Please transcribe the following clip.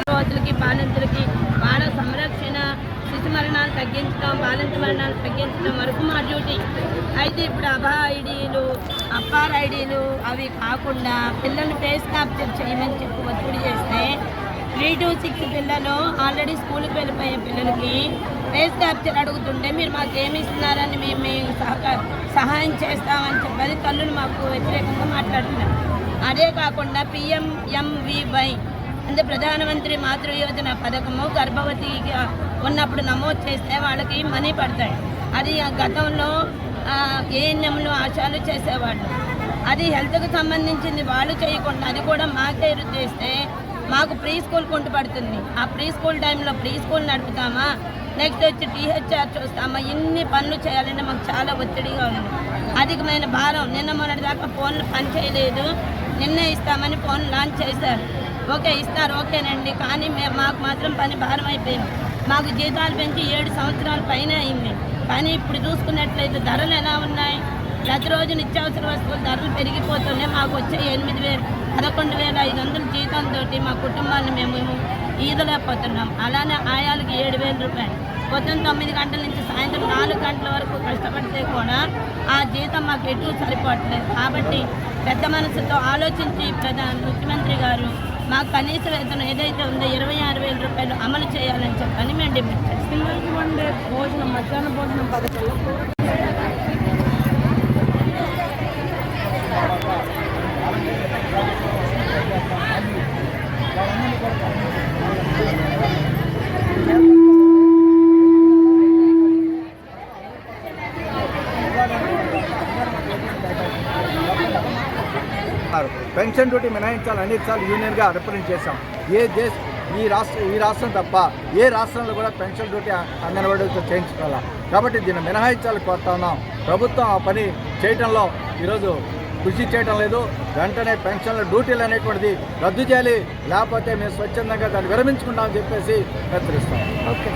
రోజులకి బాలింతలకి బాల సంరక్షణ, శిశు మరణాలు తగ్గించడం, బాలింత మరణాలు తగ్గించడం వరకు మా డ్యూటీ. అయితే ఇప్పుడు అభా ఐడీలు, అప్పార్ ఐడీలు అవి కాకుండా పిల్లల్ని ఫేస్ క్యాప్చర్ చేయమని చెప్పి ఒత్తిడి చేస్తే 3 to 6 పిల్లలు ఆల్రెడీ స్కూల్కి వెళ్ళిపోయే పిల్లలకి ఫేస్ క్యాప్చర్ అడుగుతుంటే మీరు మాకు ఏమి ఇస్తున్నారని మేము సహాయం చేస్తామని చెప్పని తల్లులు మాకు వ్యతిరేకంగా మాట్లాడుతున్నారు. అదే కాకుండా PMMVY అంటే ప్రధానమంత్రి మాతృ యోజన పథకము గర్భవతిగా ఉన్నప్పుడు నమోదు చేస్తే వాళ్ళకి మనీ పడతాయి. అది గతంలో ANMలు ఆశాలు చేసేవాళ్ళు. అది హెల్త్కి సంబంధించింది వాళ్ళు చేయకుండా అది కూడా మాకే చేస్తే మాకు ప్రీ స్కూల్ కొంటు పడుతుంది. ఆ ప్రీ స్కూల్ టైంలో ప్రీ స్కూల్ నడుపుతామా, నెక్స్ట్ వచ్చి THR చూస్తామా, ఇన్ని పనులు చేయాలంటే మాకు చాలా ఒత్తిడిగా ఉంది. అధికమైన భారం. నిన్న మొన్నటి దాకా ఫోన్లు పనిచేయలేదు, నిన్నే ఇస్తామని ఫోన్ లాంచ్ చేశారు. ఓకే ఇస్తారు, ఓకేనండి, కానీ మాకు మాత్రం పని భారం అయిపోయింది. మాకు జీతాలు పెంచి 7 సంవత్సరాల పైన అయింది. కానీ ఇప్పుడు చూసుకున్నట్లయితే ధరలు ఎలా ఉన్నాయి? ప్రతిరోజు నిత్యావసర వస్తువులు ధరలు పెరిగిపోతున్నాయి. మాకు వచ్చే 11,500 జీతంతో మా కుటుంబాన్ని మేము ఈదలేకపోతున్నాం. అలానే ఆయాలకి 7,000 రూపాయలు. పొద్దున్న 9 గంటల నుంచి సాయంత్రం 4 గంటల వరకు కష్టపడితే కూడా ఆ జీతం మాకు ఎటు సరిపోవట్లేదు. కాబట్టి పెద్ద మనసుతో ఆలోచించి ముఖ్యమంత్రి గారు మాకు కనీస వేతనం ఏదైతే ఉందో 26,000 రూపాయలు అమలు చేయాలని చెప్పని మేము డిమాండ్ చేస్తాం. పిల్లలకి వండే భోజనం, మధ్యాహ్న భోజనం పథకంలో పెన్షన్ డ్యూటీ మినహాయించాలని అనేకసార్లు యూనియన్గా రిప్రజెంట్ చేశాం. ఈ రాష్ట్రం తప్ప ఏ రాష్ట్రంలో కూడా పెన్షన్ డ్యూటీ అంగన్వాడీలతో చేయించుకోవాలి. కాబట్టి దీన్ని మినహాయించాలని కోరుతా ఉన్నాం. ప్రభుత్వం ఆ పని చేయడంలో ఈరోజు కృషి చేయడం లేదు. వెంటనే పెన్షన్ల డ్యూటీలు అనేటువంటిది రద్దు చేయాలి, లేకపోతే మేము స్వచ్ఛందంగా దాన్ని విరమించుకుంటామని చెప్పేసి హెచ్చరిస్తాం. ఓకే.